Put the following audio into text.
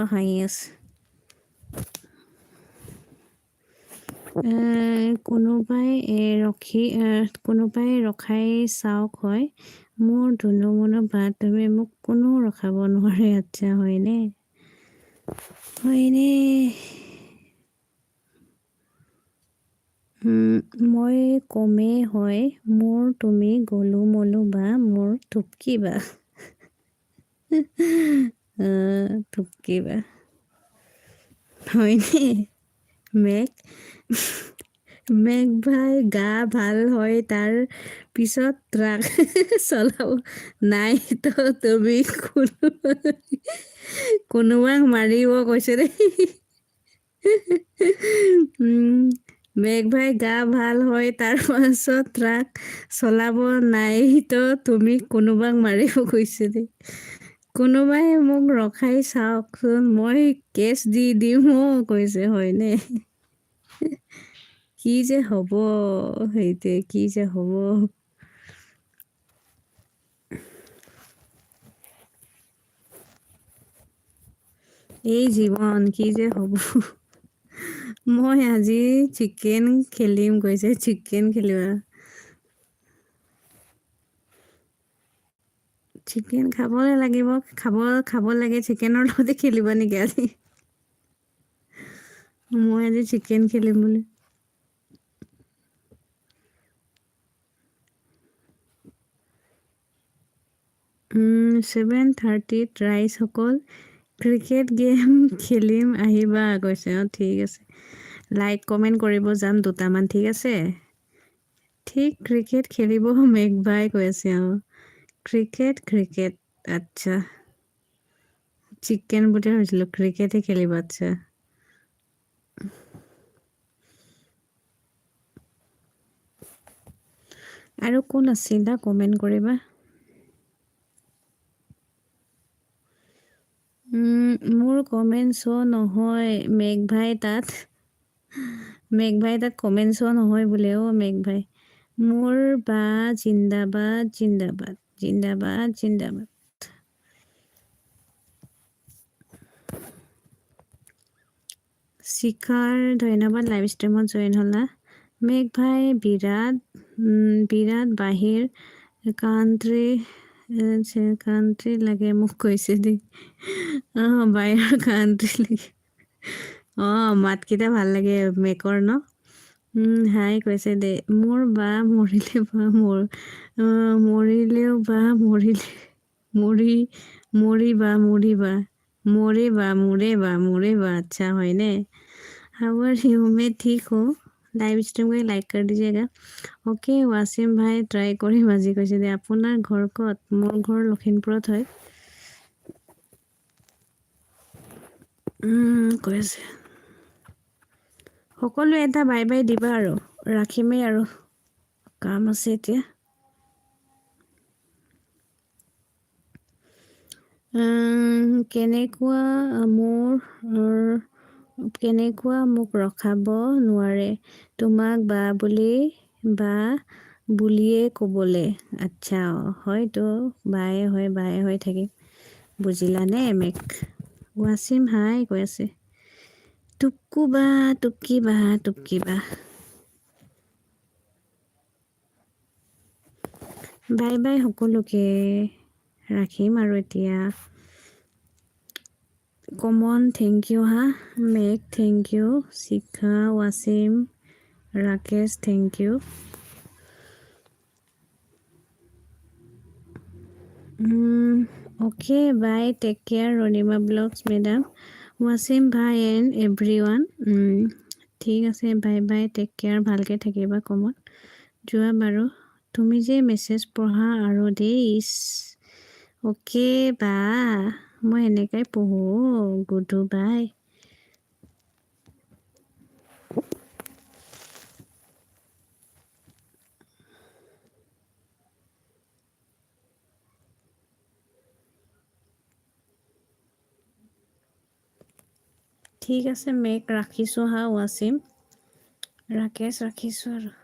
হাঁহি আছে। কোনোবাই ৰখাই চাওক হয় মোৰ ধুনু মুনু বা তুমি মোক কোনো ৰখাব নোৱাৰে। আচ্ছা হয়নে? মই কমেই হয় মোৰ তুমি গলু মলু বা মোৰ থুপকি বা থুপকি বা হয়নে? মেঘ ভাই গা ভাল হয় তাৰ পিছত ট্ৰাক চলাব নাই তো তুমি কোনোবাক মাৰিব কৈছে দেই। মেঘ ভাই গা ভাল হয় তাৰ পাছত ট্ৰাক চলাব নাই তো তুমি কোনোবাক মাৰিব কৈছে দেই। কোনোবাই মোক ৰখাই চাওকচোন মই কেছ দি দিওঁ কৈছে। হয়নে? কি যে হ'ব সেইটোৱে, কি যে হ'ব। এই জীৱন কি যে হ'ব। মই আজি চিকেন খেলিম কৈছে। চিকেন খেলিবা? চিকেন খাবলৈ লাগিব, খাব লাগে। চিকেনৰ লগতে খেলিবা নেকি আজি? মই আজি চিকেন খেলিম বুলি। 7:30 ৰাইজসকল ক্ৰিকেট গেম খেলিম আহিবা কৈছে। ঠিক আছে, লাইক কমেণ্ট কৰিব যাম দুটামান। ঠিক আছে, ঠিক ক্ৰিকেট খেলিব মেঘবাই কৈ আছে। ক্ৰিকেট আচ্ছা, চিকেন বুলি ভাবিছিলোঁ, ক্ৰিকেটে খেলিব। আচ্ছা, আৰু কোন আছিলা কমেণ্ট কৰিবা। মোৰ কমেণ্ট শ্ব' নহয় মেঘভাই তাত কমেণ্ট শ্ব' নহয় বোলে। মেঘভাই মোৰ বা জিন্দাবাদ জিন্দাবাদ জিন্দাবাদ জিন্দাবাদ। শিখাৰ ধন্যবাদ লাইভ ষ্ট্ৰীমত জইন হ'লা। মেঘ ভাই বিৰাট বাহিৰ কাণ্ট্ৰি লাগে মোক কৈছে দেই। বাহিৰৰ কাণ্ট্ৰি লাগে। মাতকেইটা ভাল লাগে মেকৰ ন। হাই কৈছে দে। মোৰ বা মৰিলেও বা मोरे बा। अच्छा হয়নে? How are you? मैं ठीक हूँ। লাইভ ষ্ট্ৰীম কৰি লাইক কৰি দিজিएগা। অ'কে ৱাছিম ভাই ট্ৰাই কৰিম আজি কৈছে দে। আপোনাৰ ঘৰ ক'ত? মোৰ ঘৰ লখিমপুৰত হয়। কৈছে সকলোৱে এটা বাই বাই দিবা আৰু ৰাখিমেই আৰু কাম আছে এতিয়া। কেনেকুৱা মোক ৰখাব নোৱাৰে তোমাক বা বুলিয়ে ক'বলে। আচ্ছা হয়তো বায়ে হয় থাকিম। বুজিলানে মেক? ৱাছিম হাই কৈ আছে। টুপকি বা বাই বাই সকলোকে ৰাখিম আৰু এতিয়া। কমন থেংক ইউ হা। মেক thank you. Shikha Wasim Rakesh thank you. Okay bye take care ৰণিমা ব্লগছ মেডাম ৱাছিম ভাই এণ্ড এভৰি ওৱান। ঠিক আছে বাই বাই টেক কেয়াৰ। ভালকৈ থাকিবা। কমত যোৱা বাৰু। তুমি যে মেছেজ পঢ়া আৰু দেই। অ'কে বা মই এনেকৈ পঢ়োঁ। গুডু বাই। ঠিক আছে মেক ৰাখিছোঁ হা। ৱাছিম ৰাকেশ ৰাখিছোঁ আৰু।